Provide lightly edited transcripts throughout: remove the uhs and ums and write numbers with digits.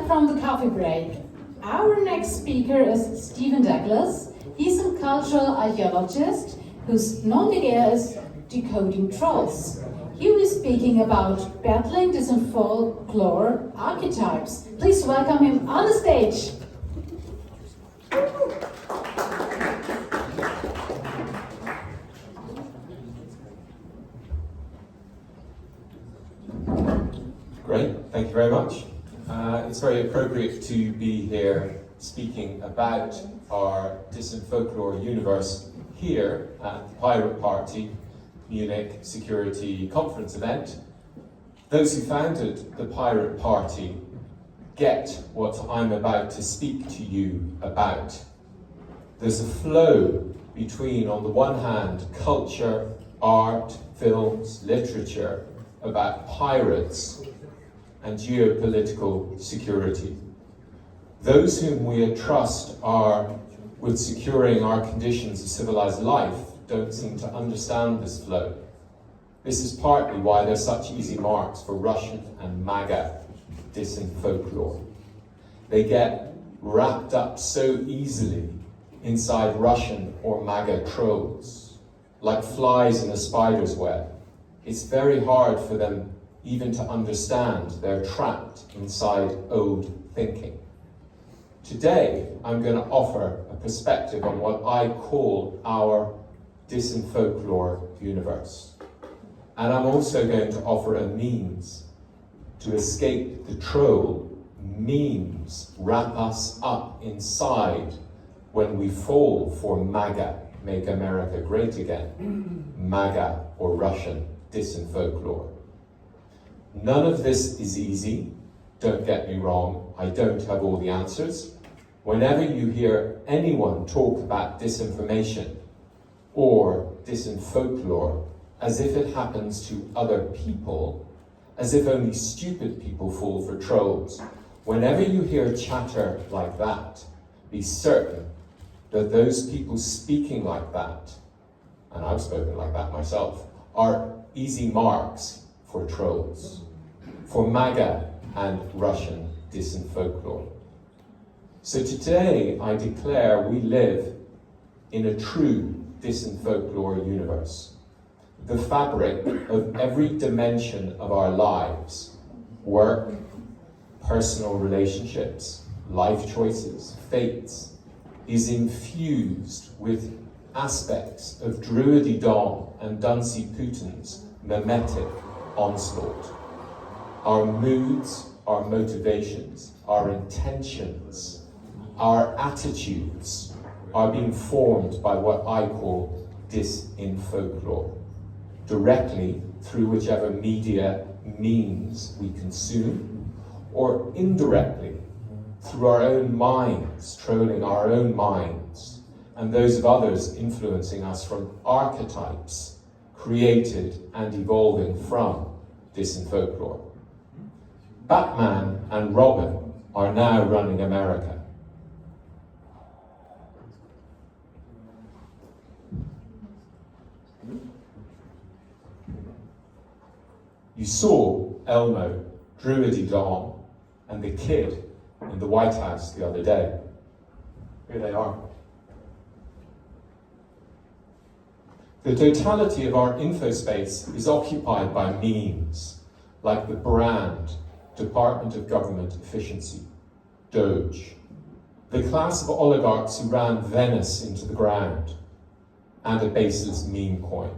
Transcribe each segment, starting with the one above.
from the coffee break. Our next speaker is Stephen Douglas. He's a cultural archaeologist whose nom de guerre is decoding trolls. He will be speaking about battling Disinfolklore archetypes. Please welcome him on the stage. Great, thank you very much. It's very appropriate to be here speaking about our Disinfolklore Universe here at the Pirate Party Munich Security Conference event. Those who founded the Pirate Party get what I'm about to speak to you about. There's a flow between, on the one hand, culture, art, films, literature about pirates and geopolitical security. Those whom we trust are with securing our conditions of civilized life don't seem to understand this flow. This is partly why they're such easy marks for Russian and MAGA disinfolklore. They get wrapped up so easily inside Russian or MAGA trolls, like flies in a spider's web. It's very hard for them even to understand they're trapped inside old thinking. Today, I'm going to offer a perspective on what I call our Disinfolklore Universe. And I'm also going to offer a means to escape the troll. Memes wrap us up inside when we fall for MAGA, Make America Great Again, MAGA or Russian disinfolklore. None of this is easy, don't get me wrong, I don't have all the answers. Whenever you hear anyone talk about disinformation or disinfolklore as if it happens to other people, as if only stupid people fall for trolls, whenever you hear chatter like that, be certain that those people speaking like that, and I've spoken like that myself, are easy marks for trolls, for MAGA and Russian disinfolklore. So today I declare we live in a true Disinfolklore universe. The fabric of every dimension of our lives, work, personal relationships, life choices, fates, is infused with aspects of Druidey and Duncey Putin's memetic onslaught. Our moods, our motivations, our intentions, our attitudes are being formed by what I call disinfolklore, directly through whichever media means we consume, or indirectly through our own minds, trolling our own minds, and those of others influencing us from archetypes created and evolving from disinfolklore. Batman and Robin are now running America. You saw Elmo, Druidey Dawn, and the kid in the White House the other day. Here they are. The totality of our infospace is occupied by memes, like the brand, Department of Government Efficiency, Doge, the class of oligarchs who ran Venice into the ground, and a baseless meme coin.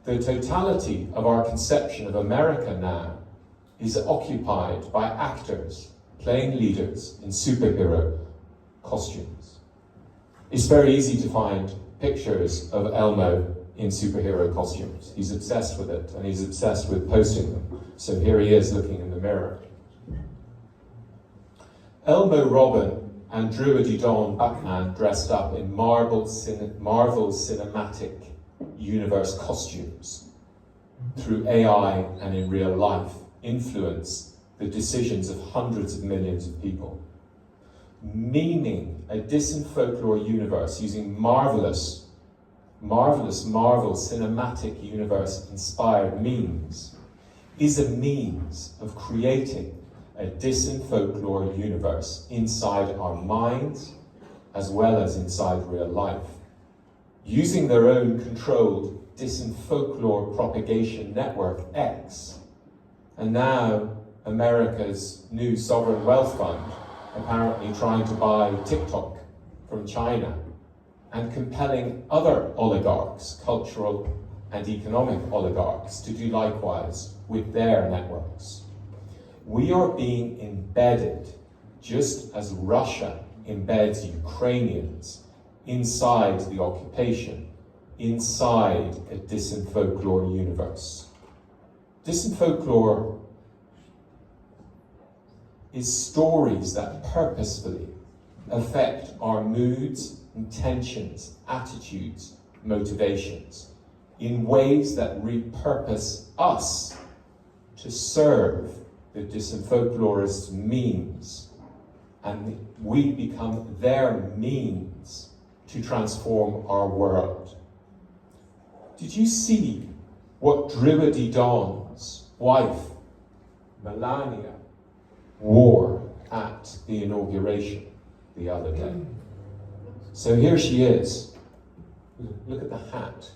The totality of our conception of America now is occupied by actors playing leaders in superhero costumes. It's very easy to find pictures of Elmo in superhero costumes. He's obsessed with it, and he's obsessed with posting them. So here he is looking in the mirror. Elmo Robin and Druidey Dawn Batman dressed up in Marvel Cinematic Universe costumes through AI and in real life influence the decisions of hundreds of millions of people. Meaning a Disinfolklore universe using marvelous Marvel Cinematic Universe inspired memes is a means of creating a Disinfolklore universe inside our minds as well as inside real life. Using their own controlled Disinfolklore propagation network X, and now America's new sovereign wealth fund apparently trying to buy TikTok from China and compelling other oligarchs, cultural and economic oligarchs, to do likewise with their networks. We are being embedded, just as Russia embeds Ukrainians inside the occupation, inside a Disinfolklore universe. Disinfolklore is stories that purposefully affect our moods, intentions, attitudes, motivations, in ways that repurpose us to serve the Disinfolklorists' means, and we become their means to transform our world. Did you see what Druidey Dawn's wife, Melania, wore at the inauguration the other day? So here she is. Look at the hat.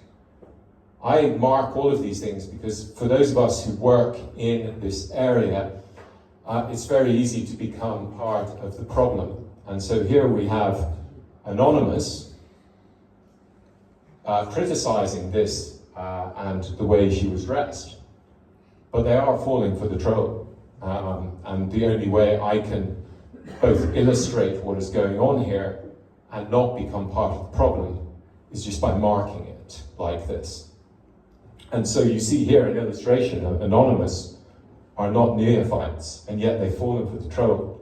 I mark all of these things because for those of us who work in this area, it's very easy to become part of the problem. And so here we have Anonymous criticizing this and the way she was dressed. But they are falling for the troll. And the only way I can both illustrate what is going on here and not become part of the problem is just by marking it like this. And so you see here an illustration of Anonymous are not neophytes, and yet they've fallen for the troll.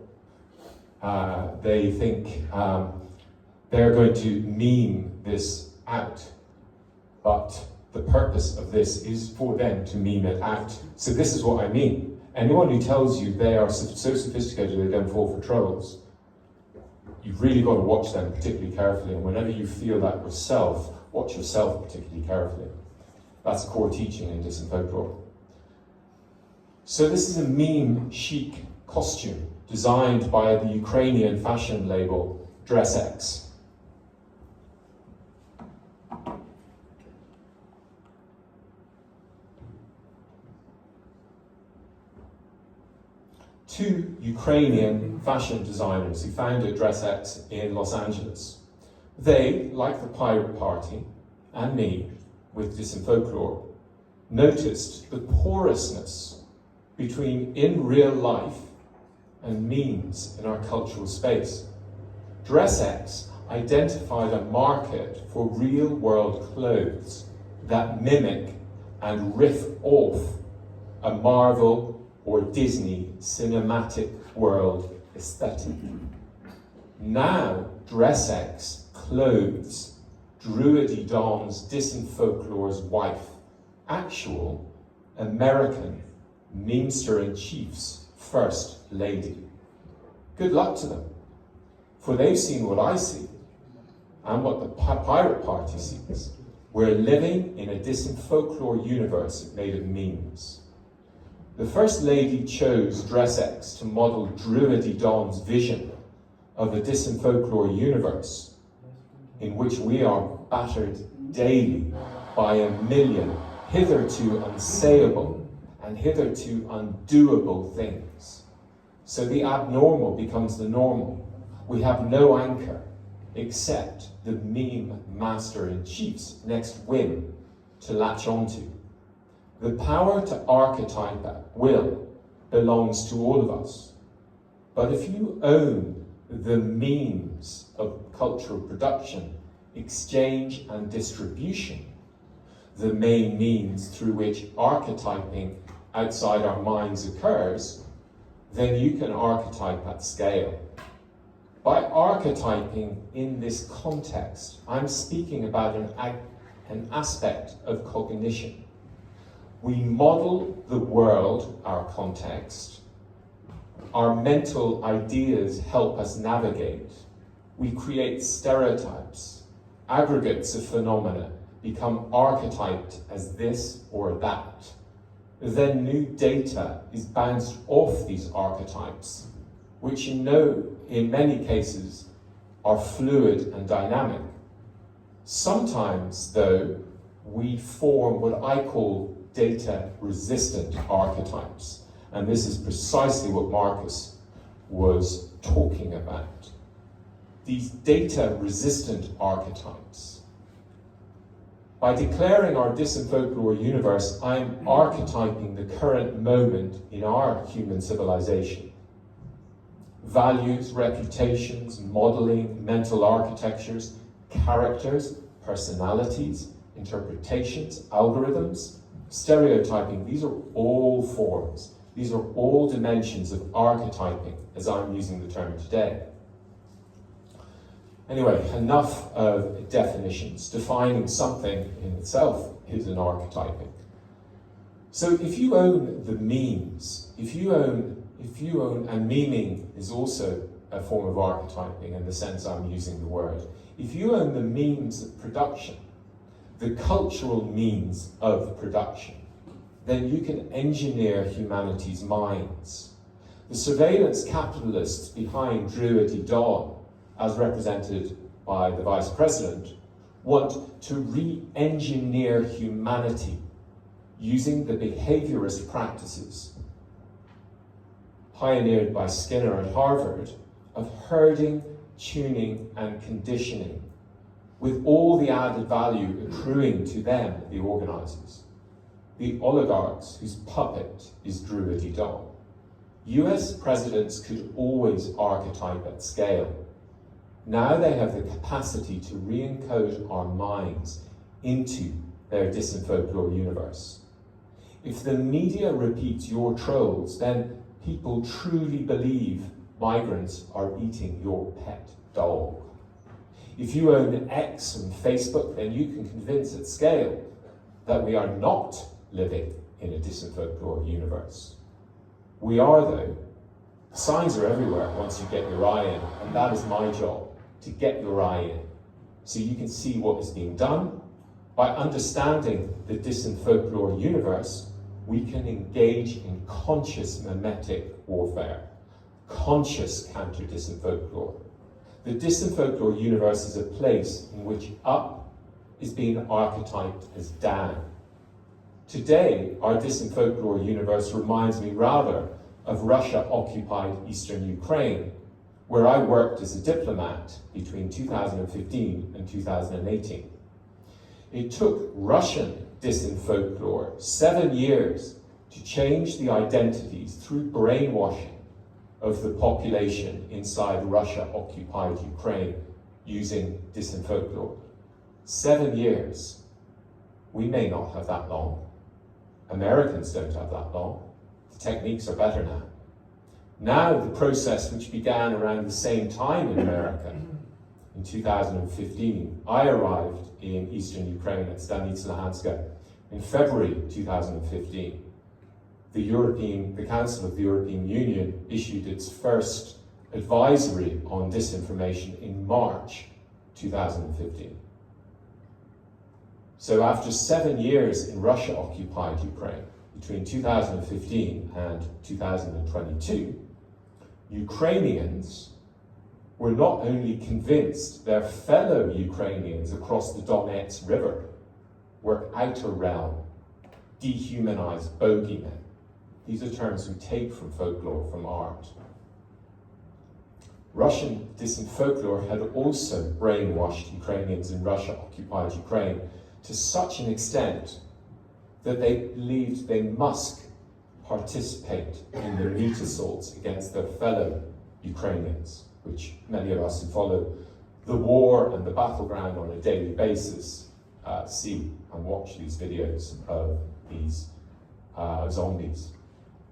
They think they're going to meme this out, but the purpose of this is for them to meme it out. So this is what I mean. Anyone who tells you they are so sophisticated they don't fall for trolls, you've really got to watch them particularly carefully, and whenever you feel that yourself, watch yourself particularly carefully. That's core teaching in Disinfolklore. So this is a meme chic costume designed by the Ukrainian fashion label DressX. Two Ukrainian fashion designers who founded DressX in Los Angeles. They, like the Pirate Party and me with Disinfolklore, noticed the porousness between in real life and memes in our cultural space. DressX identified a market for real-world clothes that mimic and riff off a Marvel or Disney cinematic world aesthetic. Now, DressX clothes Druidey Dawn's Disinfolklore's wife, actual American memester-in-chief's first lady. Good luck to them, for they've seen what I see and what the Pirate Party sees. We're living in a Disinfolklore universe made of memes. The First Lady chose DressX to model Druidey Dawn's vision of a Disinfolklore universe in which we are battered daily by a million hitherto unsayable and hitherto undoable things. So the abnormal becomes the normal. We have no anchor except the meme master-in-chief's next whim to latch onto. The power to archetype at will belongs to all of us. But if you own the means of cultural production, exchange and distribution, the main means through which archetyping outside our minds occurs, then you can archetype at scale. By archetyping in this context, I'm speaking about an aspect of cognition. We model the world, our context. Our mental ideas help us navigate. We create stereotypes. Aggregates of phenomena become archetyped as this or that. then new data is bounced off these archetypes, which in many cases are fluid and dynamic. Sometimes, though, we form what I call data-resistant archetypes, and this is precisely what Marcus was talking about. These data-resistant archetypes. By declaring our Disinfolklore universe, I'm archetyping the current moment in our human civilization. Values, reputations, modeling, mental architectures, characters, personalities, interpretations, algorithms, stereotyping, these are all forms. These are all dimensions of archetyping, as I'm using the term today. Anyway, enough of definitions. Defining something in itself is an archetyping. So if you own the memes, and memeing is also a form of archetyping in the sense I'm using the word. If you own the means of production, the cultural means of production, then you can engineer humanity's minds. The surveillance capitalists behind Druidey, as represented by the Vice President, want to re-engineer humanity using the behaviorist practices pioneered by Skinner at Harvard of herding, tuning, and conditioning, with all the added value accruing to them, the organizers, the oligarchs whose puppet is Druidey. US presidents could always archetype at scale. Now they have the capacity to re-encode our minds into their Disinfolklore universe. If the media repeats your trolls, then people truly believe migrants are eating your pet dog. If you own X and Facebook, then you can convince at scale that we are not living in a Disinfolklore universe. We are, though. Signs are everywhere once you get your eye in, and that is my job, to get your eye in, so you can see what is being done. By understanding the Disinfolklore universe, we can engage in conscious memetic warfare, conscious counter-disinfolklore. The Disinfolklore universe is a place in which up is being archetyped as down. Today, our Disinfolklore universe reminds me rather of Russia-occupied eastern Ukraine, where I worked as a diplomat between 2015 and 2018. It took Russian Disinfolklore 7 years to change the identities through brainwashing of the population inside Russia-occupied Ukraine using Disinfolklore. 7 years. We may not have that long. Americans don't have that long. The techniques are better now. Now the process, which began around the same time in America, in 2015, I arrived in eastern Ukraine at Stanitsa Luhanska in February 2015. The Council of the European Union issued its first advisory on disinformation in March 2015. So after 7 years in Russia-occupied Ukraine, between 2015 and 2022, Ukrainians were not only convinced their fellow Ukrainians across the Donetsk River were outer realm, dehumanized bogeymen. These are terms we take from folklore, from art. Russian Disinfolklore had also brainwashed Ukrainians in Russia-occupied Ukraine to such an extent that they believed they must participate in the meat assaults against their fellow Ukrainians, which many of us who follow the war and the battleground on a daily basis see and watch these videos of these zombies,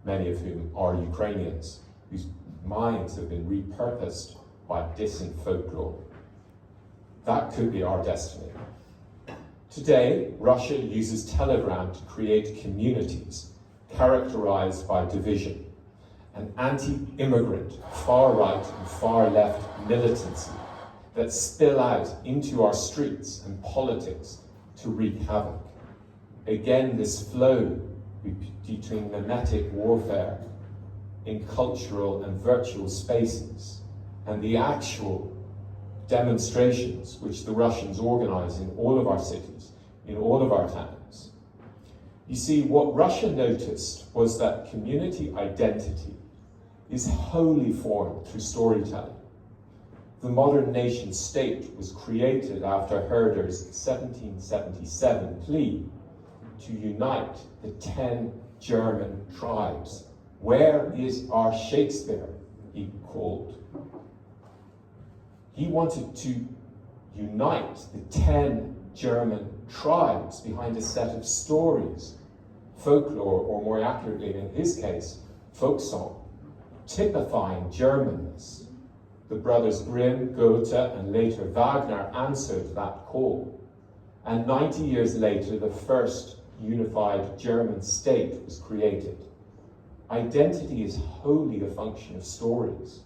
many of whom are Ukrainians, whose minds have been repurposed by Disinfolklore. That could be our destiny. Today, Russia uses Telegram to create communities characterized by division, an anti-immigrant, far-right and far-left militancy that spill out into our streets and politics to wreak havoc. Again, this flow between memetic warfare in cultural and virtual spaces and the actual demonstrations which the Russians organize in all of our cities, in all of our towns. You see, what Russia noticed was that community identity is wholly formed through storytelling. The modern nation state was created after Herder's 1777 plea to unite the 10 German tribes. Where is our Shakespeare? He called. He wanted to unite the 10 German tribes behind a set of stories, folklore, or more accurately in his case, folk song, typifying Germanness. The brothers Grimm, Goethe, and later Wagner answered that call. And 90 years later, the first unified German state was created. Identity is wholly a function of stories.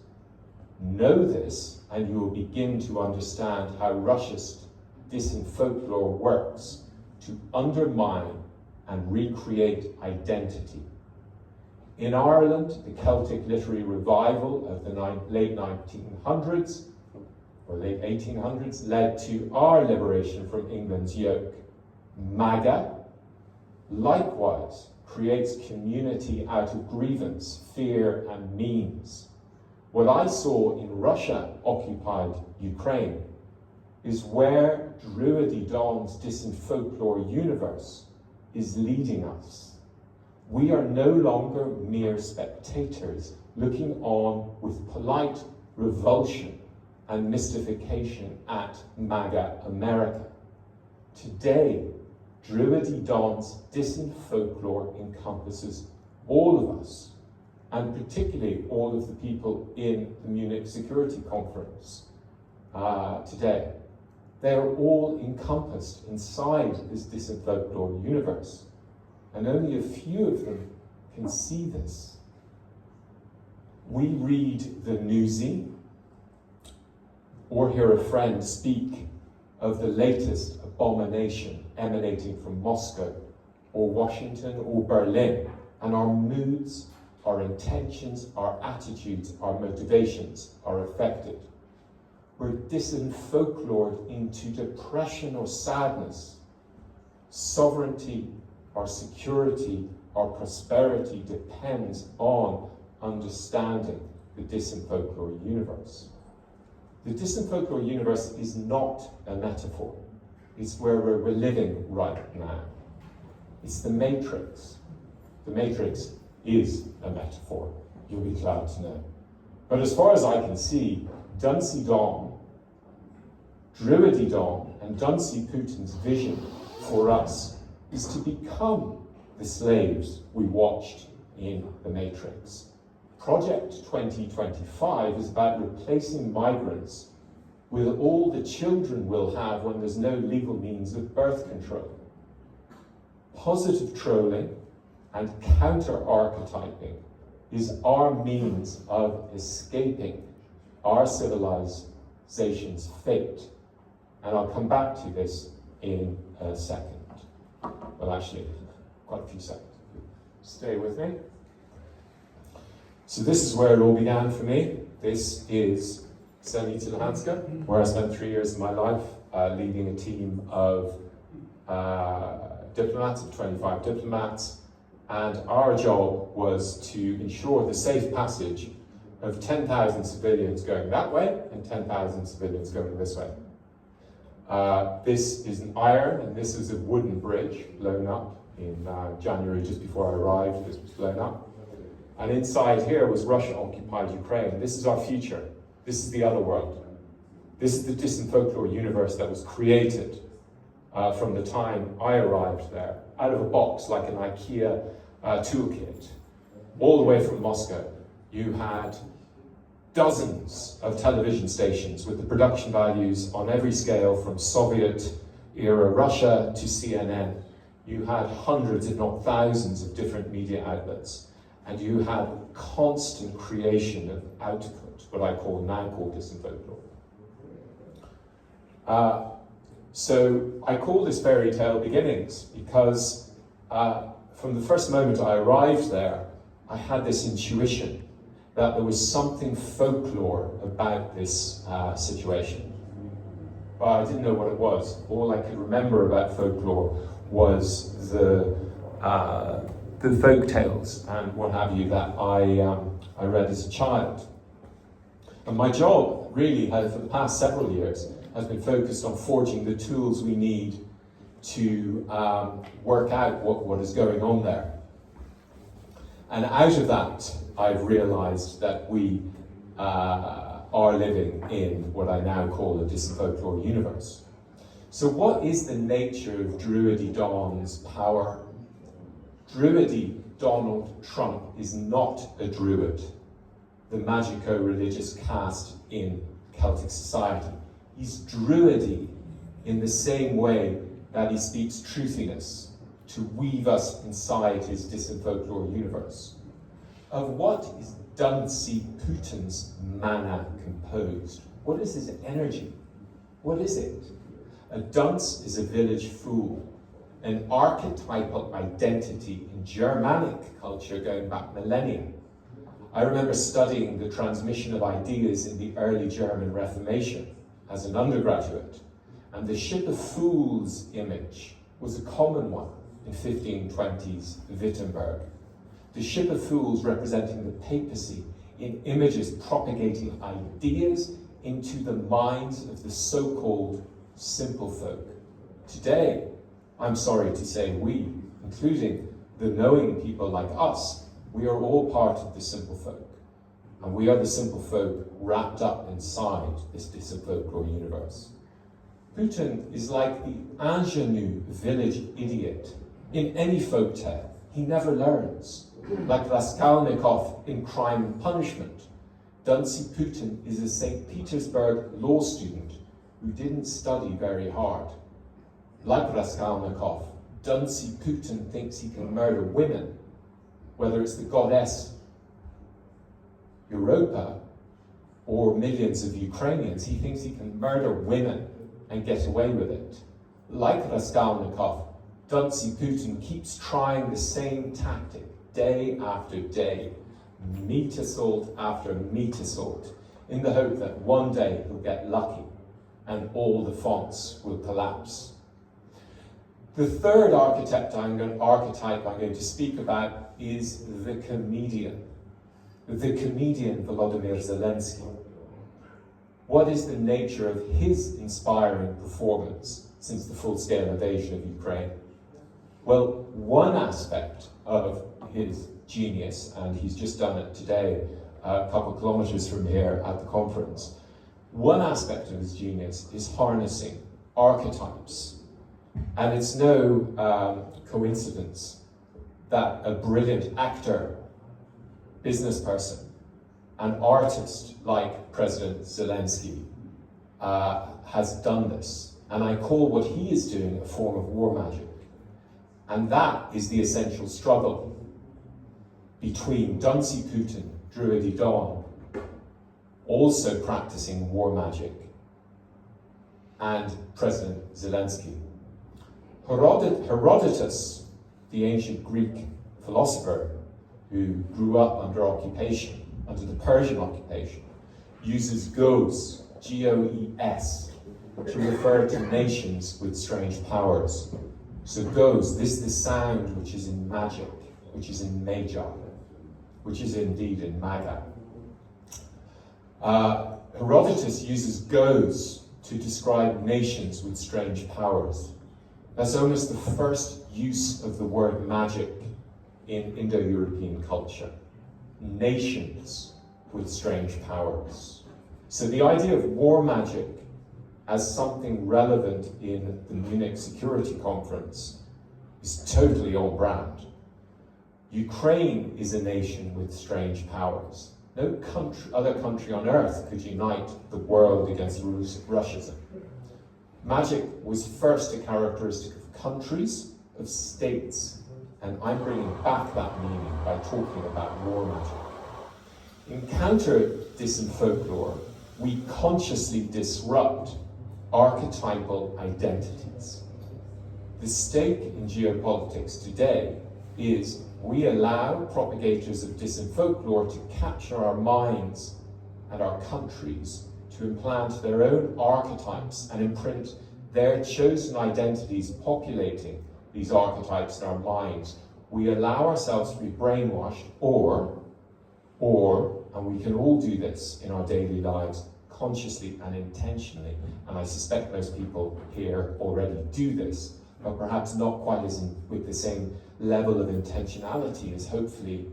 Know this, and you will begin to understand how Russia's Disinfolklore works to undermine and recreate identity. In Ireland, the Celtic literary revival of the late 1900s, or late 1800s, led to our liberation from England's yoke. MAGA, likewise, creates community out of grievance, fear, and means. What I saw in Russia-occupied Ukraine is where Druidey Don's Disinfolklore Universe is leading us. We are no longer mere spectators looking on with polite revulsion and mystification at MAGA America. Today, Druidey Don's Disinfolklore encompasses all of us, and particularly all of the people in the Munich Security Conference today. They are all encompassed inside this Disinfolklore universe, and only a few of them can see this. We read the Newsy, or hear a friend speak of the latest abomination emanating from Moscow, or Washington, or Berlin, and our moods, our intentions, our attitudes, our motivations are affected. We're disinfolklored into depression or sadness. Sovereignty, our security, our prosperity depends on understanding the Disinfolklore universe. The Disinfolklore universe is not a metaphor. It's where we're living right now. It's the matrix. The matrix is a metaphor, you'll be glad to know. But as far as I can see, Duncey Dawn, Druidey Dawn, and Duncey Putin's vision for us is to become the slaves we watched in the Matrix. Project 2025 is about replacing migrants with all the children we'll have when there's no legal means of birth control. Positive trolling and counter-archetyping is our means of escaping our civilization's fate. And I'll come back to this in a second. Well, actually, quite a few seconds. Stay with me. So this is where it all began for me. This is Luhanska, where I spent 3 years of my life leading a team of diplomats, of 25 diplomats, and our job was to ensure the safe passage of 10,000 civilians going that way and 10,000 civilians going this way. This is an iron, and this is a wooden bridge blown up in January, just before I arrived. This was blown up. And inside here was Russia-occupied Ukraine. This is our future. This is the other world. This is the Disinfolklore universe that was created from the time I arrived there, out of a box like an IKEA toolkit, all the way from Moscow. You had dozens of television stations with the production values on every scale from Soviet-era Russia to CNN. You had hundreds, if not thousands, of different media outlets. And you had constant creation of output, what I now call Disinfolklore. So I call this fairy tale beginnings because from the first moment I arrived there, I had this intuition that there was something folklore about this situation. But I didn't know what it was. All I could remember about folklore was the folk tales and what have you that I read as a child. And my job really has, for the past several years, has been focused on forging the tools we need to work out what is going on there. And out of that, I've realized that we are living in what I now call a Disinfolklore universe. So what is the nature of Druidey Don's power? Druidey Donald Trump is not a druid, the magico-religious caste in Celtic society. He's Druidey in the same way that he speaks truthiness to weave us inside his Disinfolklore universe. Of what is Duncey Putin's mana composed? What is his energy? What is it? A dunce is a village fool, an archetypal identity in Germanic culture going back millennia. I remember studying the transmission of ideas in the early German Reformation as an undergraduate, and the ship of fools image was a common one in 1520s Wittenberg. The ship of fools representing the papacy in images propagating ideas into the minds of the so-called simple folk. Today, I'm sorry to say we, including the knowing people like us, we are all part of the simple folk. And we are the simple folk wrapped up inside this Disinfolklore universe. Putin is like the ingenue village idiot in any folk tale. He never learns. Like Raskolnikov in Crime and Punishment, Duncey Putin is a St. Petersburg law student who didn't study very hard. Like Raskolnikov, Duncey Putin thinks he can murder women, whether it's the goddess Europa or millions of Ukrainians. He thinks he can murder women and get away with it. Like Raskolnikov, Duncey Putin keeps trying the same tactic day after day, meat assault after meat assault, in the hope that one day he'll get lucky and all the fonts will collapse. The third archetype I'm going to speak about is the comedian. The comedian Volodymyr Zelensky. What is the nature of his inspiring performance since the full-scale invasion of Ukraine? Well, one aspect of his genius, and he's just done it today, a couple of kilometers from here at the conference. One aspect of his genius is harnessing archetypes. And it's no coincidence that a brilliant actor, business person, an artist like President Zelensky has done this. And I call what he is doing a form of war magic. And that is the essential struggle between Duncey Putin, Druidey Don, also practicing war magic, and President Zelensky. Herodotus, the ancient Greek philosopher who grew up under occupation, under the Persian occupation, uses goes, G-O-E-S, to refer to nations with strange powers. So goes, this is the sound which is in magic, which is in magi, which is indeed in maga. Herodotus uses goes to describe nations with strange powers. That's almost the first use of the word magic in Indo-European culture. Nations with strange powers. So the idea of war magic as something relevant in the Munich Security Conference is totally on brand. Ukraine is a nation with strange powers. No other country on earth could unite the world against Russianism. Magic was first a characteristic of countries, of states, and I'm bringing back that meaning by talking about war magic. In counter Disinfolklore, we consciously disrupt archetypal identities. The stake in geopolitics today is we allow propagators of disinfolklore to capture our minds and our countries, to implant their own archetypes and imprint their chosen identities populating these archetypes in our minds. We allow ourselves to be brainwashed, or, and we can all do this in our daily lives, consciously and intentionally, and I suspect most people here already do this, but perhaps not quite with the same level of intentionality as hopefully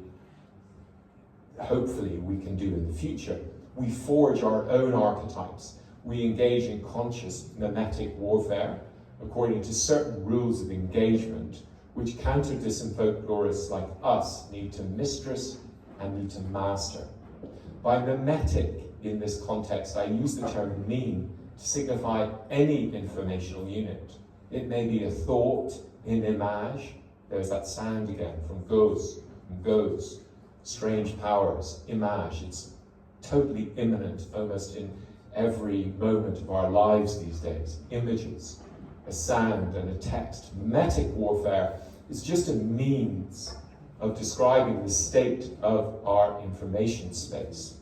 we can do in the future. We forge our own archetypes. We engage in conscious memetic warfare according to certain rules of engagement, which counter-disinfolklorists like us need to mistress and need to master. By memetic, in this context, I use the term meme to signify any informational unit. It may be a thought, an image, there's that sound again from goes, strange powers, image, it's totally imminent almost in every moment of our lives these days. Images, a sound and a text. Memetic warfare is just a means of describing the state of our information space.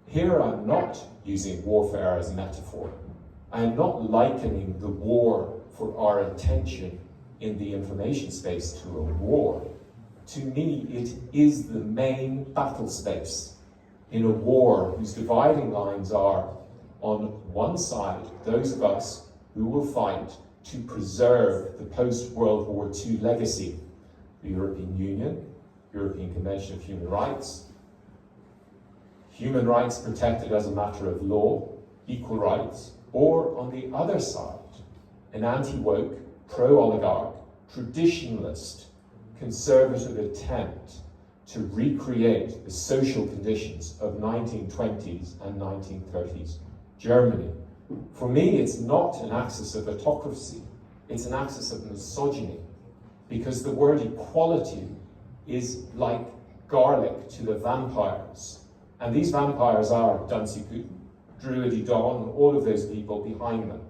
Here I'm not using warfare as a metaphor. I am not likening the war for our attention in the information space to a war. To me, it is the main battle space in a war whose dividing lines are, on one side, those of us who will fight to preserve the post-World War II legacy, the European Union, European Convention of Human Rights protected as a matter of law, equal rights, or on the other side, an anti-woke, pro-oligarch, traditionalist, conservative attempt to recreate the social conditions of 1920s and 1930s Germany. For me, it's not an axis of autocracy, it's an axis of misogyny, because the word equality is like garlic to the vampires. And these vampires are Duncey, Putin, Druidey, and all of those people behind them.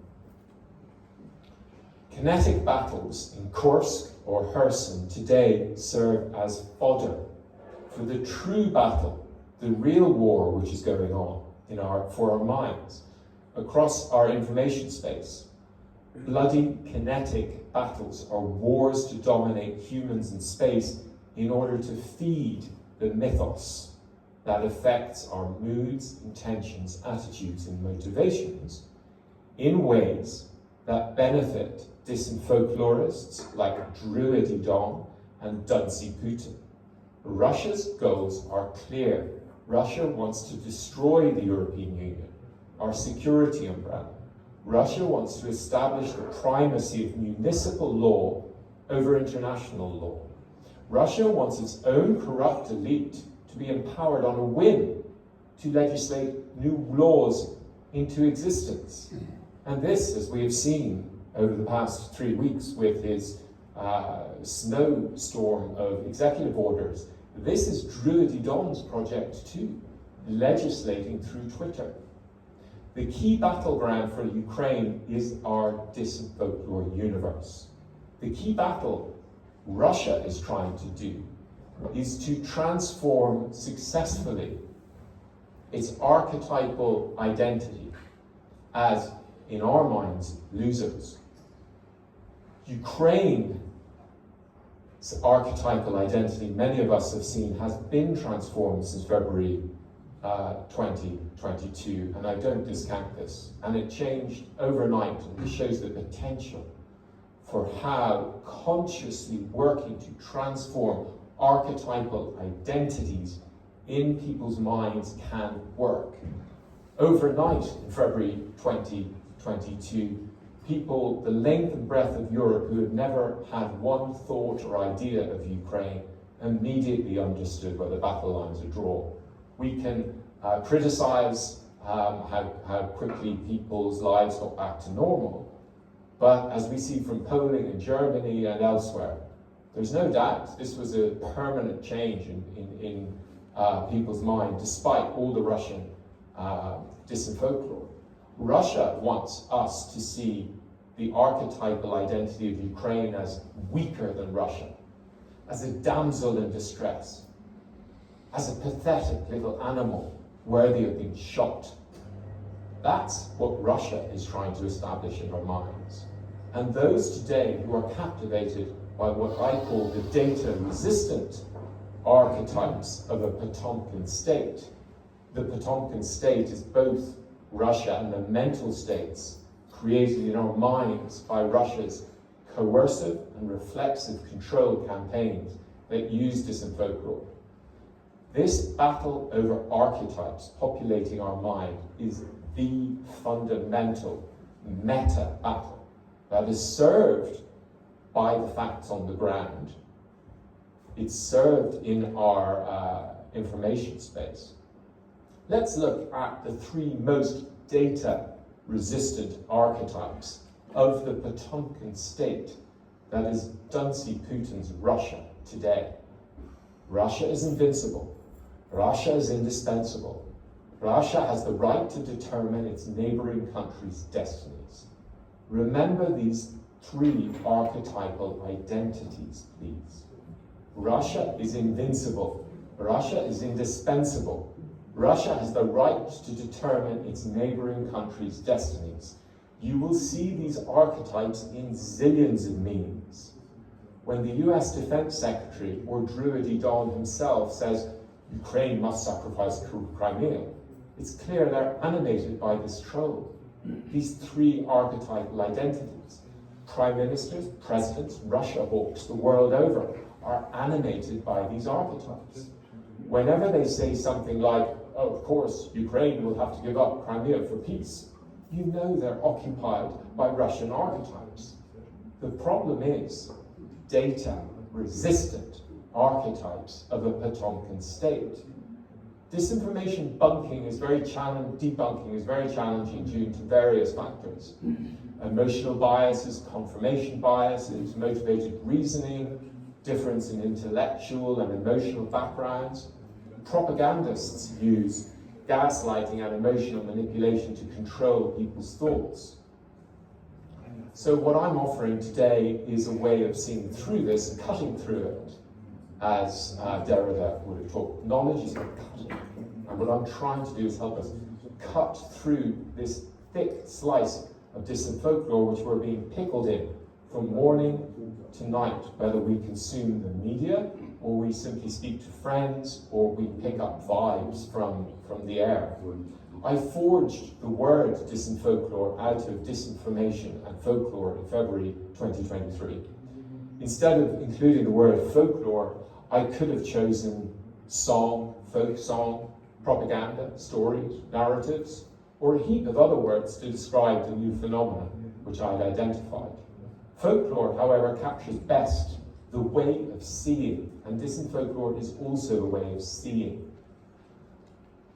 Kinetic battles in Kursk or Kherson today serve as fodder for the true battle, the real war which is going on for our minds, across our information space. Bloody kinetic battles are wars to dominate humans in space in order to feed the mythos that affects our moods, intentions, attitudes, and motivations in ways that benefit disinfolklorists like Druidey and Duncey Putin. Russia's goals are clear. Russia wants to destroy the European Union, our security umbrella. Russia wants to establish the primacy of municipal law over international law. Russia wants its own corrupt elite to be empowered on a whim to legislate new laws into existence. And this, as we have seen over the past 3 weeks with his snowstorm of executive orders, this is Druidey's project too, legislating through Twitter. The key battleground for Ukraine is our Disinfolklore Universe. The key battle Russia is trying to do is to transform successfully its archetypal identity as, in our minds, losers. Ukraine's archetypal identity, many of us have seen, has been transformed since February 2022, and I don't discount this. And it changed overnight, and this shows the potential for how consciously working to transform archetypal identities in people's minds can work. Overnight, in February 2022, people the length and breadth of Europe who had never had one thought or idea of Ukraine immediately understood where the battle lines are drawn. We can criticize how quickly people's lives got back to normal, but as we see from polling in Germany and elsewhere, there's no doubt this was a permanent change in people's mind, despite all the Russian disinfolklore. Russia wants us to see the archetypal identity of Ukraine as weaker than Russia. as a damsel in distress, as a pathetic little animal worthy of being shot. That's what Russia is trying to establish in our minds. And those today who are captivated by what I call the data-resistant archetypes of a Potemkin state. The Potemkin state is both Russia and the mental states created in our minds by Russia's coercive and reflexive control campaigns that use Disinfolklore. This battle over archetypes populating our mind is the fundamental meta battle that is served by the facts on the ground. It's served in our information space. Let's look at the three most data-resistant archetypes of the Potemkin state that is Duncey Putin's Russia today. Russia is invincible. Russia is indispensable. Russia has the right to determine its neighboring countries' destinies. Remember these three archetypal identities, please. Russia is invincible. Russia is indispensable. Russia has the right to determine its neighboring countries' destinies. You will see these archetypes in zillions of memes. When the US Defense Secretary or Druidey himself says, Ukraine must sacrifice Crimea, it's clear they're animated by this troll. These three archetypal identities, prime ministers, presidents, Russia hawks the world over, are animated by these archetypes. Whenever they say something like, oh, of course, Ukraine will have to give up Crimea for peace, you know they're occupied by Russian archetypes. The problem is data-resistant archetypes of a Potemkin state. Disinformation debunking is very challenging due to various factors. Emotional biases, confirmation biases, motivated reasoning, difference in intellectual and emotional backgrounds. Propagandists use gaslighting and emotional manipulation to control people's thoughts. So what I'm offering today is a way of seeing through this, cutting through it, as Derrida would have talked. Knowledge is about cutting. And what I'm trying to do is help us cut through this thick slice of Disinfolklore which we're being pickled in from morning to night, whether we consume the media or we simply speak to friends or we pick up vibes from the air. I forged the word Disinfolklore out of disinformation and folklore in February 2023. Instead of including the word folklore, I could have chosen song, folk song, propaganda, stories, narratives, or a heap of other words to describe the new phenomenon which I'd identified. Folklore, however, captures best the way of seeing, and Disinfolklore is also a way of seeing.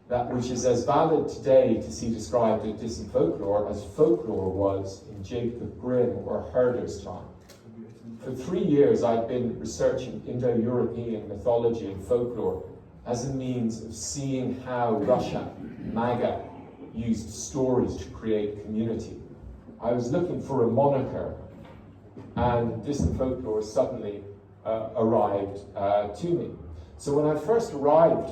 That which is as valid today to see described in Disinfolklore as folklore was in Jacob Grimm or Herder's time. For 3 years I've been researching Indo-European mythology and folklore as a means of seeing how Russia, MAGA, used stories to create community. I was looking for a moniker, and Disinfolklore suddenly arrived to me. So when I first arrived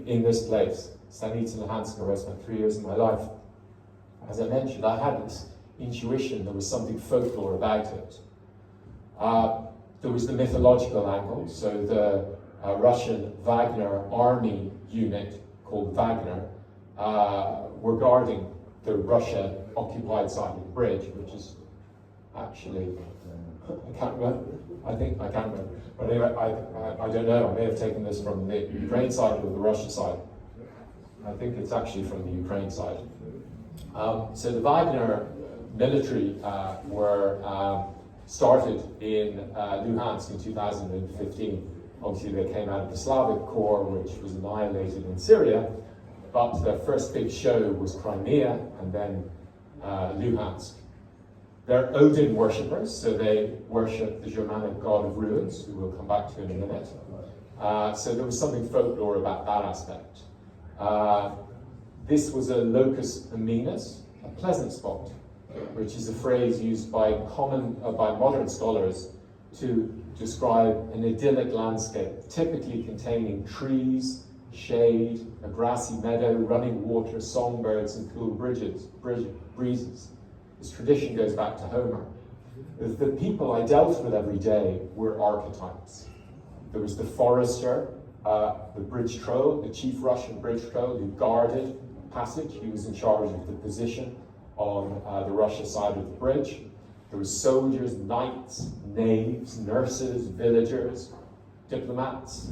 in this place, Stanica Luhanska, where I spent 3 years of my life, as I mentioned, I had this intuition there was something folklore about it. There was the mythological angle, so the Russian Wagner army unit called Wagner were guarding the Russia-occupied side of the bridge, which is actually, I can't remember, I can't remember. But anyway, I don't know, I may have taken this from the Ukraine side or the Russia side. I think it's actually from the Ukraine side. So the Wagner military were started in Luhansk in 2015. Obviously they came out of the Slavic Corps, which was annihilated in Syria, but their first big show was Crimea and then Luhansk. They're Odin worshippers, so they worship the Germanic god of ruins, who we'll come back to in a minute. So there was something folklore about that aspect. This was a locus amenus, a pleasant spot, which is a phrase used by modern scholars to describe an idyllic landscape, typically containing trees, shade, a grassy meadow, running water, songbirds, and cool breezes. This tradition goes back to Homer. The people I dealt with every day were archetypes. There was the forester, the bridge troll, the chief Russian bridge troll who guarded passage. He was in charge of the position on the Russia side of the bridge. There were soldiers, knights, knaves, nurses, villagers, diplomats,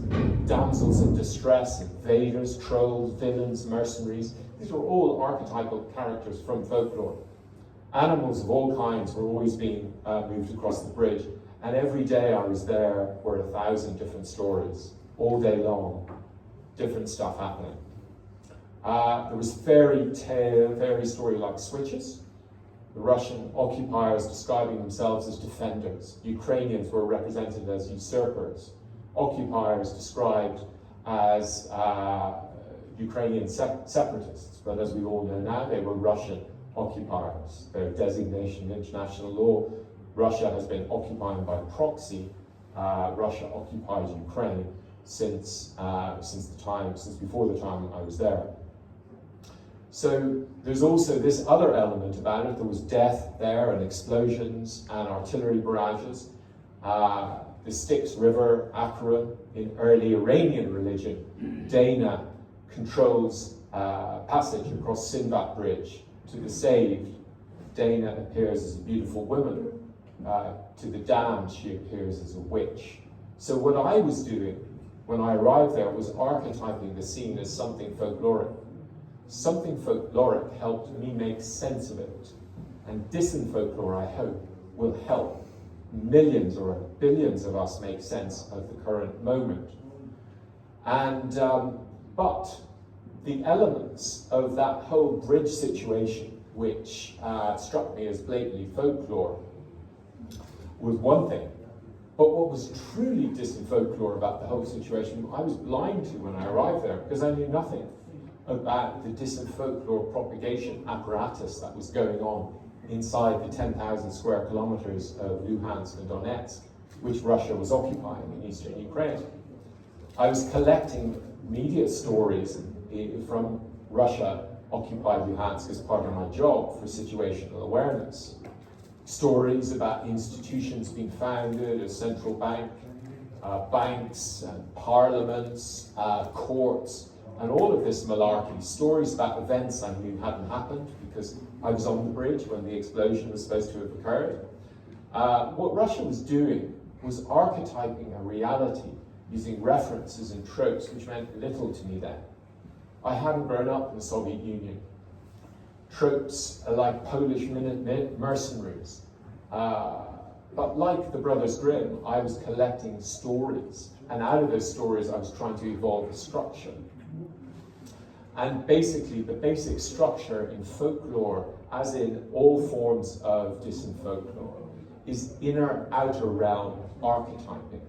damsels in distress, invaders, trolls, villains, mercenaries. These were all archetypal characters from folklore. Animals of all kinds were always being moved across the bridge, and every day I was there were 1,000 different stories, all day long, different stuff happening. There was fairy story like switches, the Russian occupiers describing themselves as defenders. Ukrainians were represented as usurpers. Occupiers described as Ukrainian separatists, but as we all know now, they were Russian occupiers. Their designation in international law, Russia has been occupying by proxy. Russia occupied Ukraine since before the time I was there. So there's also this other element about it. There was death there and explosions and artillery barrages. The Styx River, Acheron, in early Iranian religion, Dana controls passage across Sinvat Bridge. To the saved, Dana appears as a beautiful woman. To the damned, she appears as a witch. So what I was doing when I arrived there was archetyping the scene as something folkloric. Something folkloric helped me make sense of it. And Disinfolklore, I hope, will help millions or billions of us make sense of the current moment. And, but the elements of that whole bridge situation, which struck me as blatantly folklore, was one thing. But what was truly disinfolklore about the whole situation, I was blind to when I arrived there, because I knew nothing about the disinfolklore propagation apparatus that was going on inside the 10,000 square kilometers of Luhansk and Donetsk, which Russia was occupying in eastern Ukraine. I was collecting media stories from Russia-occupied Luhansk as part of my job for situational awareness. Stories about institutions being founded, a central bank, banks and parliaments, courts, and all of this malarkey. Stories about events I knew hadn't happened because I was on the bridge when the explosion was supposed to have occurred. What Russia was doing was archetyping a reality using references and tropes which meant little to me then. I hadn't grown up in the Soviet Union. Tropes like Polish mercenaries. But like the Brothers Grimm, I was collecting stories. And out of those stories, I was trying to evolve a structure. And basically, the basic structure in folklore, as in all forms of disinfolklore, is inner-outer realm archetyping.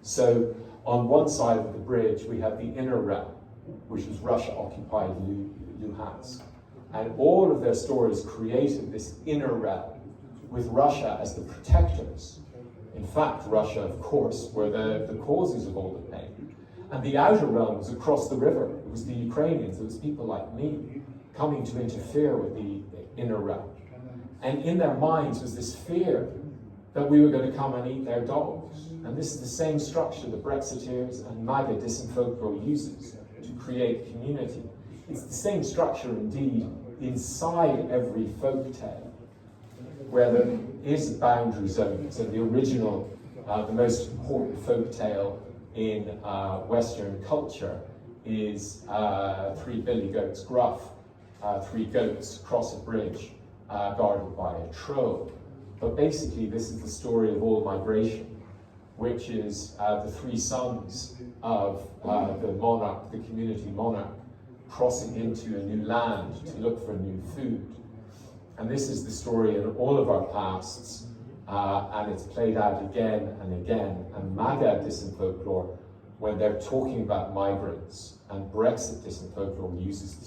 So on one side of the bridge, we have the inner realm, which was Russia-occupied Luhansk. And all of their stories created this inner realm, with Russia as the protectors. In fact, Russia, of course, were the causes of all the pain. And the outer realm was across the river. It was the Ukrainians, it was people like me coming to interfere with the inner realm. And in their minds was this fear that we were going to come and eat their dogs. And this is the same structure the Brexiteers and MAGA Disinfolklore uses to create community. It's the same structure, indeed, inside every folk tale, where there is boundary zones. And the original, the most important folk tale in Western culture is three billy goats, gruff, three goats cross a bridge guarded by a troll. But basically, this is the story of all migration, which is the three sons of the monarch, the community monarch, crossing into a new land to look for new food. And this is the story in all of our pasts, and it's played out again and again. And MAGA Disinfolklore, when they're talking about migrants, and Brexit Disinfolklore uses the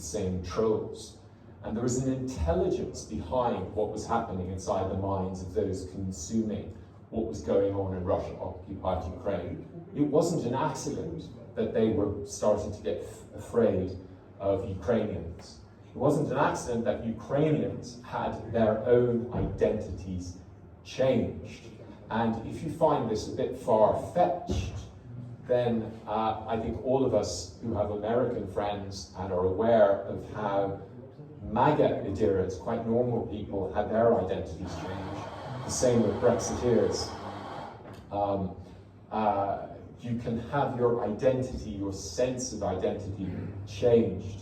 same tropes. And there was an intelligence behind what was happening inside the minds of those consuming what was going on in Russia-occupied Ukraine. It wasn't an accident that they were starting to get afraid of Ukrainians. It wasn't an accident that Ukrainians had their own identities changed. And if you find this a bit far-fetched, then I think all of us who have American friends and are aware of how MAGA adherents, quite normal people, had their identities changed. The same with Brexiteers. You can have your identity, your sense of identity changed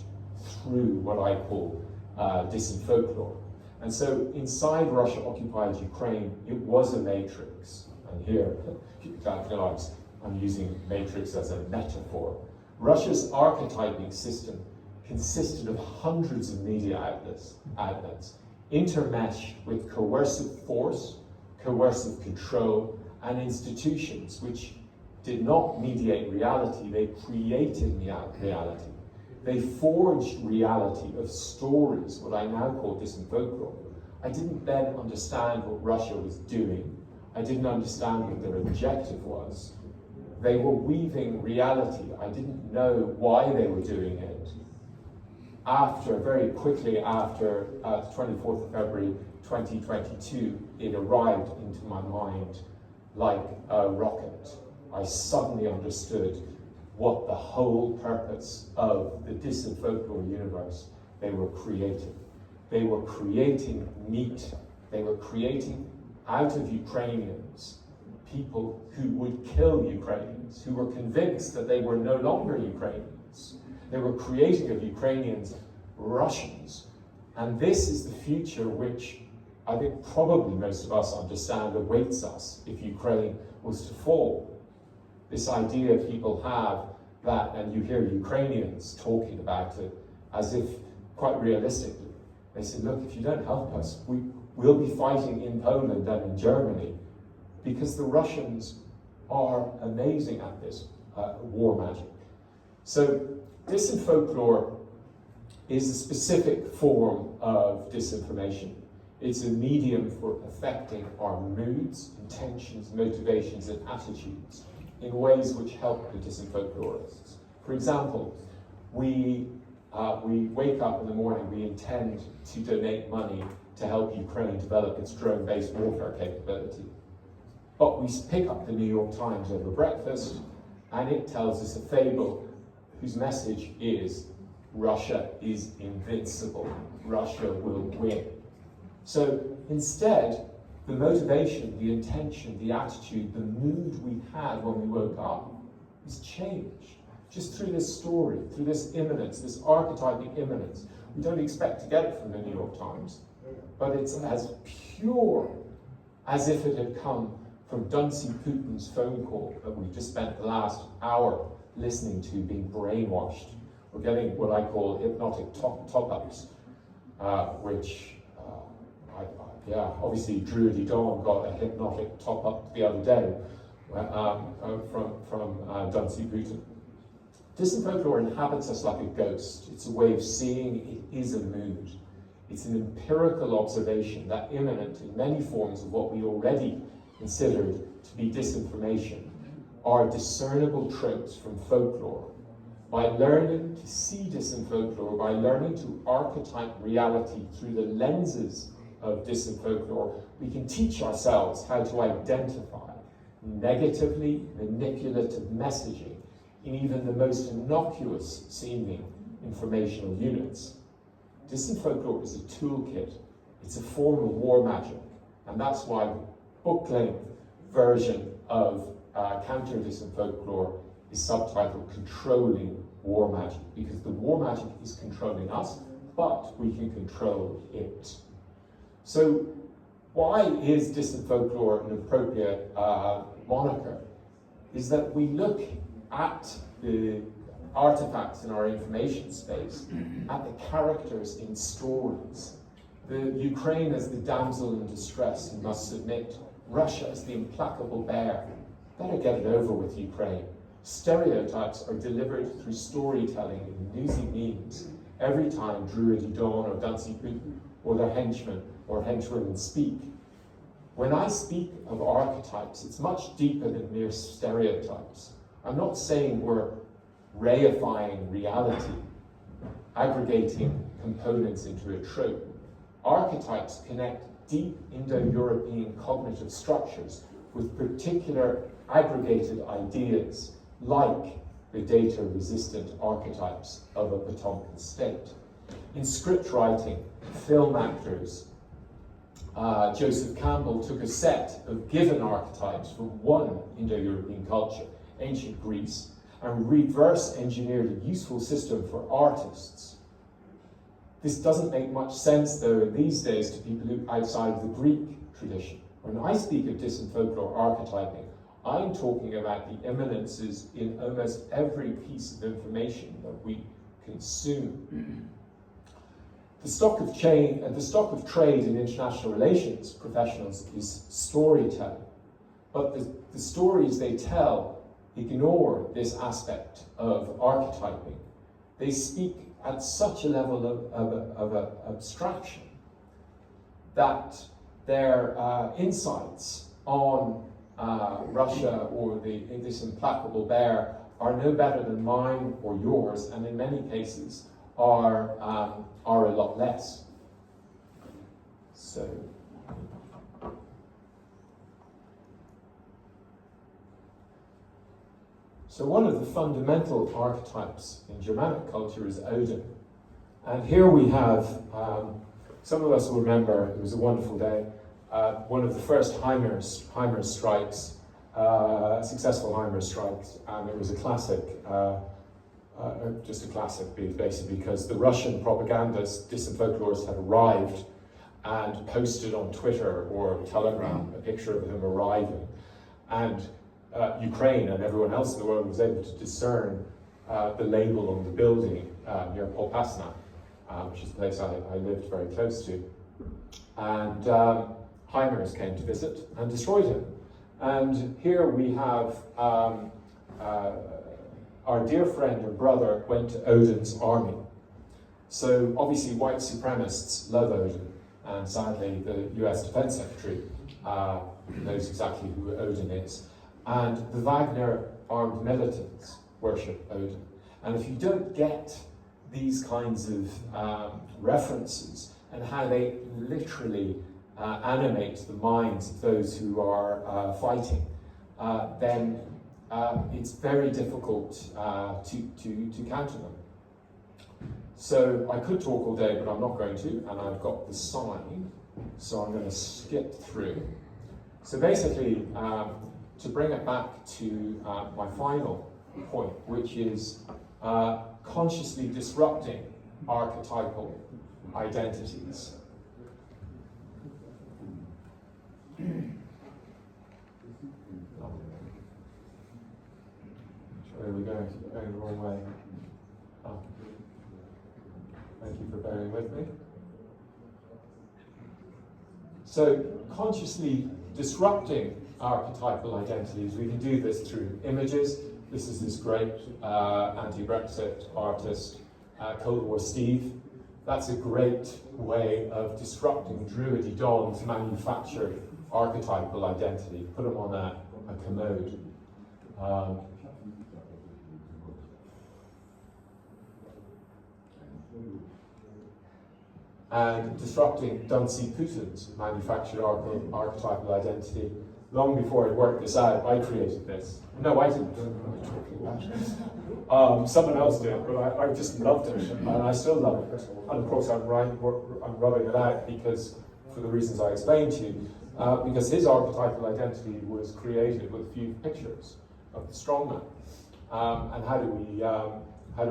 through what I call disinfolklore. And so inside Russia-occupied Ukraine, it was a matrix. And here, you can't know I'm using matrix as a metaphor. Russia's archetyping system consisted of hundreds of media outlets intermeshed with coercive force, coercive control, and institutions which did not mediate reality, they created reality. They forged reality of stories, what I now call disinfolklore. I didn't then understand what Russia was doing. I didn't understand what their objective was. They were weaving reality. I didn't know why they were doing it. Very quickly after the 24th of February 2022, it arrived into my mind like a rocket. I suddenly understood what the whole purpose of the Disinfolklore universe they were creating. They were creating meat. They were creating out of Ukrainians people who would kill Ukrainians, who were convinced that they were no longer Ukrainians. They were creating of Ukrainians Russians. And this is the future which I think probably most of us understand awaits us if Ukraine was to fall. This idea people have that, and you hear Ukrainians talking about it as if quite realistically. They say, look, if you don't help us, we'll be fighting in Poland and in Germany, because the Russians are amazing at this war magic. So Disinfolklore is a specific form of disinformation. It's a medium for affecting our moods, intentions, motivations, and attitudes in ways which help the Disinfolklorists. For example, we wake up in the morning, we intend to donate money to help Ukraine develop its drone-based warfare capability. But we pick up the New York Times over breakfast, and it tells us a fable whose message is, Russia is invincible, Russia will win. So instead, the motivation, the intention, the attitude, the mood we had when we woke up is changed. Just through this story, through this immanence, this archetyping immanence. We don't expect to get it from the New York Times, but it's as pure as if it had come from Duncey Putin's phone call that we've just spent the last hour listening to, being brainwashed. We're getting what I call hypnotic top-ups, which, obviously Druidey got a hypnotic top-up the other day from Duncey Putin. Disinfolklore inhabits us like a ghost. It's a way of seeing, it is a mood. It's an empirical observation that immanent in many forms of what we already considered to be disinformation are discernible tropes from folklore. By learning to see disinfolklore, by learning to archetype reality through the lenses of disinfolklore, we can teach ourselves how to identify negatively manipulative messaging in even the most innocuous seeming informational units. Disinfolklore is a toolkit. It's a form of war magic, and that's why the book-length version of counter-disinfolklore is subtitled Controlling War Magic, because the war magic is controlling us, but we can control it. So why is disinfolklore an appropriate moniker? Is that we look at the artifacts in our information space, at the characters in stories. The Ukraine as the damsel in distress who must submit, Russia as the implacable bear. Better get it over with, Ukraine. Stereotypes are delivered through storytelling and newsy memes. every time Druidey Dawn or Duncey or their henchmen or henchwomen speak. When I speak of archetypes, it's much deeper than mere stereotypes. I'm not saying we're reifying reality, aggregating components into a trope. Archetypes connect deep Indo-European cognitive structures with particular aggregated ideas, like the data-resistant archetypes of a Potemkin state. In script writing, film actors, Joseph Campbell took a set of given archetypes from one Indo-European culture, ancient Greece, and reverse engineered a useful system for artists. This doesn't make much sense, though, in these days to people who outside of the Greek tradition. When I speak of Disinfolklore archetyping, I'm talking about the immanences in almost every piece of information that we consume. The stock of trade in international relations professionals is storytelling, but the stories they tell ignore this aspect of archetyping. They speak at such a level of abstraction that their insights on Russia or this implacable bear are no better than mine or yours, and in many cases are a lot less. So one of the fundamental archetypes in Germanic culture is Odin. And here we have, some of us will remember, it was a wonderful day, one of the first Heimer strikes, successful Heimer strikes, and it was a classic, just a classic basically, because the Russian propagandists, Disinfolklorists, had arrived and posted on Twitter or Telegram a picture of him arriving. And Ukraine and everyone else in the world was able to discern the label on the building near Popasna, which is a place I lived very close to. And Heimers came to visit and destroyed him. And here we have our dear friend and brother went to Odin's army. So obviously white supremacists love Odin, and sadly the US Defense Secretary knows exactly who Odin is. And the Wagner armed militants worship Odin. And if you don't get these kinds of references and how they literally animate the minds of those who are fighting, then it's very difficult to counter them. So I could talk all day, but I'm not going to, and I've got the sign, so I'm going to skip through. So basically, to bring it back to my final point, which is consciously disrupting archetypal identities. Where are we going? Going the wrong way. Oh. Thank you for bearing with me. So, consciously disrupting archetypal identities, we can do this through images. This is this great anti-Brexit artist, Cold War Steve. That's a great way of disrupting Druidey Dawn's manufactured archetypal identity. Put them on a commode. And disrupting Duncey Putin's manufactured archetypal identity. Long before I worked this out, I created this. No, I didn't. Someone else did, but I just loved it, and I still love it. And of course, I'm rubbing it out because, for the reasons I explained to you, because his archetypal identity was created with a few pictures of the strongman. And how do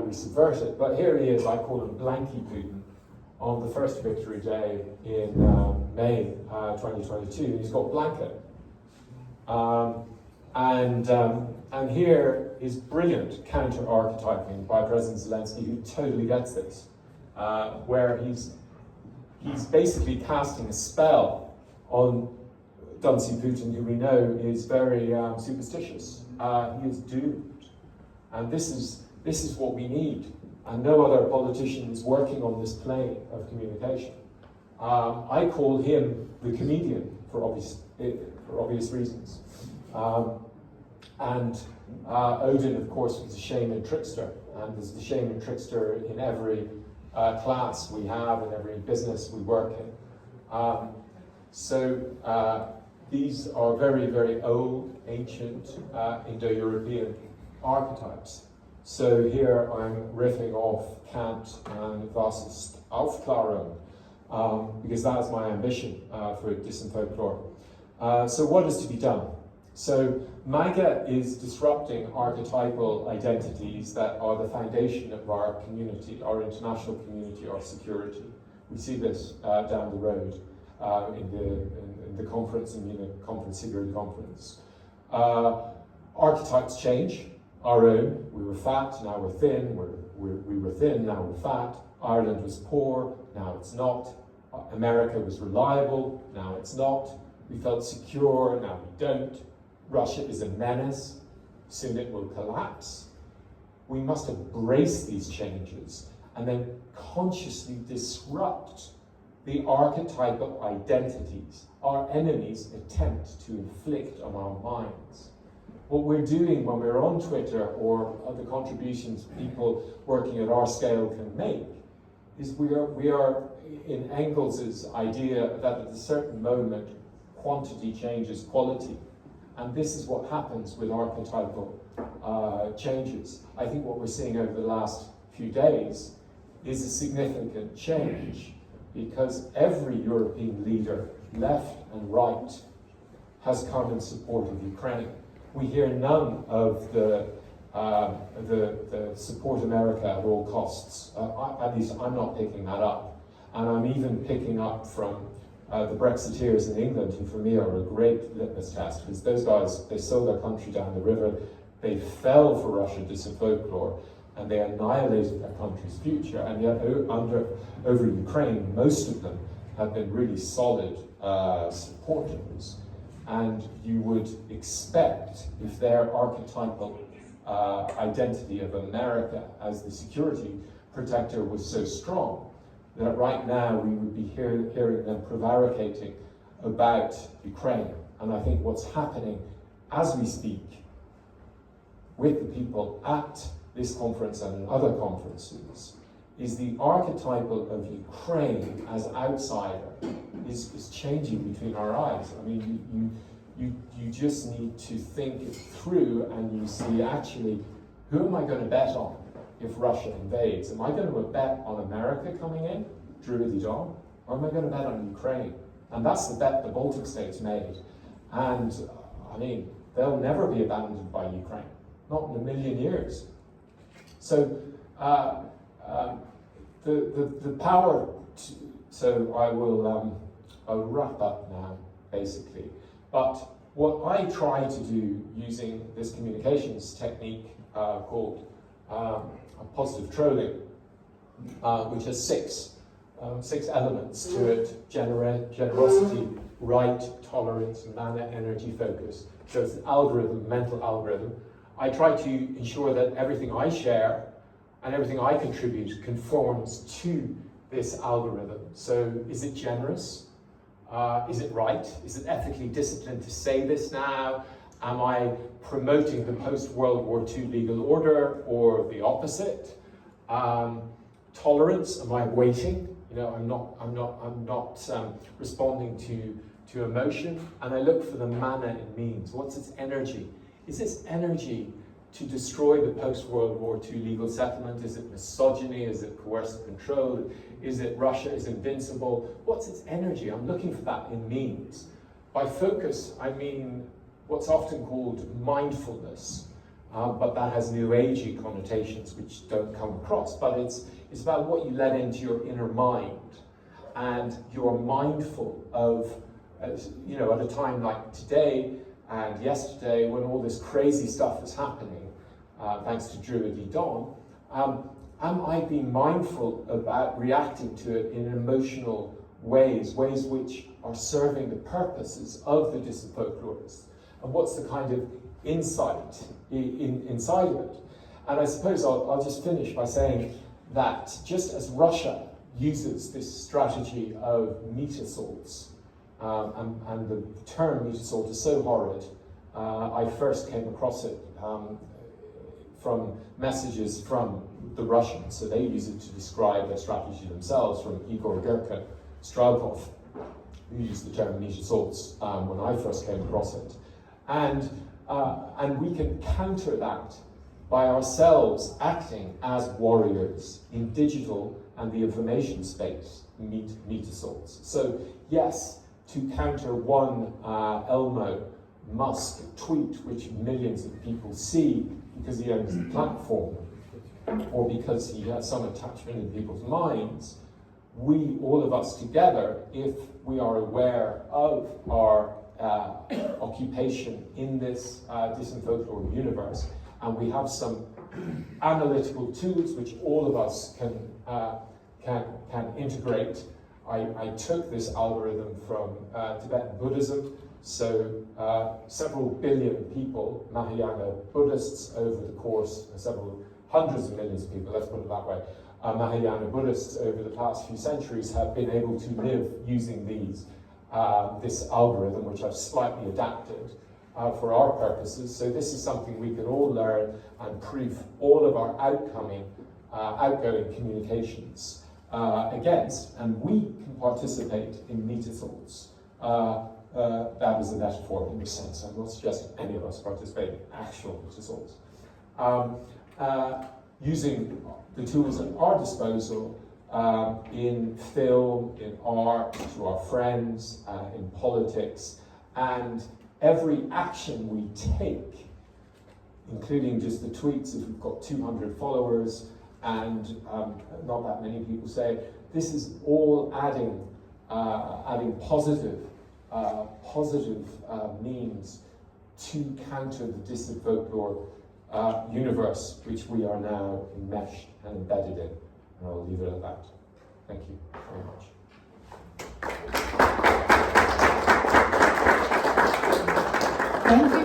we subvert it? But here he is. I call him Blanky Putin. On the first Victory Day in May 2022, he's got blanket. And here is brilliant counter-archetyping by President Zelensky, who totally gets this, where he's basically casting a spell on Duncey Putin, who we know is very superstitious. He is doomed. And this is what we need. and no other politician is working on this plane of communication. I call him the comedian for obvious reasons. Odin, of course, was the shaman trickster, and there's the shaman trickster in every class we have, in every business we work in. These are very, very old, ancient Indo-European archetypes. So here I'm riffing off Kant and Vas's Aufklärung, because that is my ambition for Disinfolklore. So what is to be done? So MAGA is disrupting archetypal identities that are the foundation of our community, our international community, our security. We see this down the road in the conference, in the conference, security conference. Archetypes change. Our own, we were fat, now we're thin. We were thin, now we're fat. Ireland was poor, now it's not. America was reliable, now it's not. We felt secure, now we don't. Russia is a menace, soon it will collapse. We must embrace these changes and then consciously disrupt the archetypal identities our enemies attempt to inflict on our minds. What we're doing when we're on Twitter, or other contributions people working at our scale can make, is we are in Engels's idea that at a certain moment quantity changes quality. And this is what happens with archetypal changes. I think what we're seeing over the last few days is a significant change, because every European leader, left and right, has come in support of Ukraine. We hear none of the support America at all costs. At least I'm not picking that up. And I'm even picking up from the Brexiteers in England, who for me are a great litmus test, because those guys, they sold their country down the river, they fell for Russian disinfolklore, and they annihilated their country's future, and yet over Ukraine, most of them have been really solid supporters. And you would expect, if their archetypal identity of America as the security protector was so strong, that right now we would be hearing them prevaricating about Ukraine. And I think what's happening as we speak with the people at this conference and in other conferences is the archetypal of Ukraine as outsider is changing between our eyes. I mean, you just need to think it through, and you see, actually, who am I going to bet on if Russia invades? Am I going to bet on America coming in, Druidey, or am I going to bet on Ukraine? And that's the bet the Baltic states made. And I mean, they'll never be abandoned by Ukraine, not in a million years. So the power. So I'll wrap up now, basically. But what I try to do using this communications technique called positive trolling, which has six elements to it: generosity, right, tolerance, mana, energy, focus. So it's an algorithm, mental algorithm. I try to ensure that everything I share and everything I contribute conforms to this algorithm. So is it generous? Is it right? Is it ethically disciplined to say this now? Am I promoting the post-World War II legal order, or the opposite? Tolerance, am I waiting? You know, I'm not responding to emotion. And I look for the mana it means. What's its energy? Is this energy to destroy the post-World War II legal settlement? Is it misogyny? Is it coercive control? Is it Russia is invincible? What's its energy? I'm looking for that in means. By focus, I mean what's often called mindfulness, but that has new agey connotations which don't come across. But it's about what you let into your inner mind, and you're mindful of, you know, at a time like today and yesterday, when all this crazy stuff is happening, thanks to Druidey Dawn, am I being mindful about reacting to it in emotional ways which are serving the purposes of the Disinfolklorists? And what's the kind of insight inside of it? And I suppose I'll just finish by saying, that just as Russia uses this strategy of meat assaults, and the term meat assault is so horrid, I first came across it from messages from the Russians, so they use it to describe their strategy themselves, from Igor Gurka Straukov, who used the term meat assaults when I first came across it. And we can counter that by ourselves acting as warriors in digital and the information space, meat assaults. So yes, to counter one Elmo Musk tweet, which millions of people see because he owns the platform, or because he has some attachment in people's minds, we, all of us together, if we are aware of our occupation in this Disinfolklore universe, and we have some analytical tools which all of us can integrate. I took this algorithm from Tibetan Buddhism, so several billion people, Mahayana Buddhists over the course, several hundreds of millions of people, let's put it that way, Mahayana Buddhists over the past few centuries have been able to live using this algorithm, which I've slightly adapted for our purposes. So this is something we can all learn and proof all of our outgoing communications against, and we can participate in meat assaults. That is a metaphor in this sense. I'm not suggesting any of us participate in actual meat assaults. Using the tools at our disposal in film, in art, to our friends, in politics, and every action we take, including just the tweets, if we've got 200 followers and not that many people say, this is all adding positive means to counter the Disinfolklore universe, which we are now enmeshed and embedded in. And I'll leave it at that. Thank you very much. Thank you.